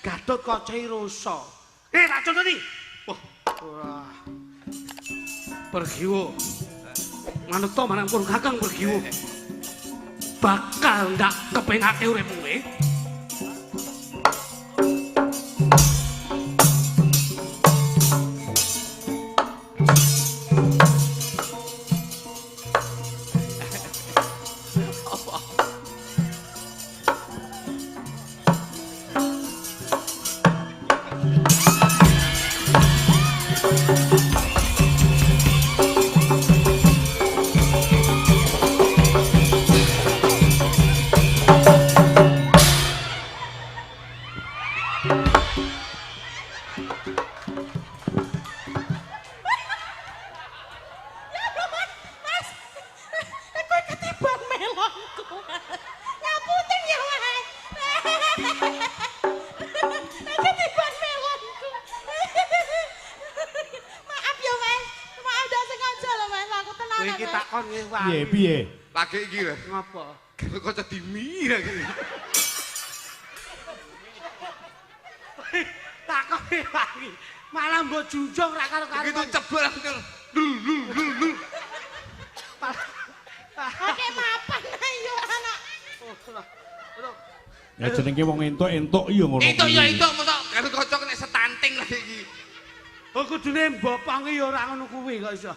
Gatot Kaca Rosa. Tak contoni. Wah. Pergiwo. Manut to marang pun Kakang Pergiwo. Bakal ndak kepengake uripmu kowe. Piye? Lagi iki lho. Ngapa? Kok dimi lagi. Takone lagi. Malah mbok junjung ra karo-karo. Begitu cebol langsung. Lul. Oke mapan ayo anak. Ya jenenge wong entuk-entuk iya ngono. Itu ya itu mosok karo kocok nek setanting lagi iki. Oh kudune mbopange ya ora ngono kuwi kok iso.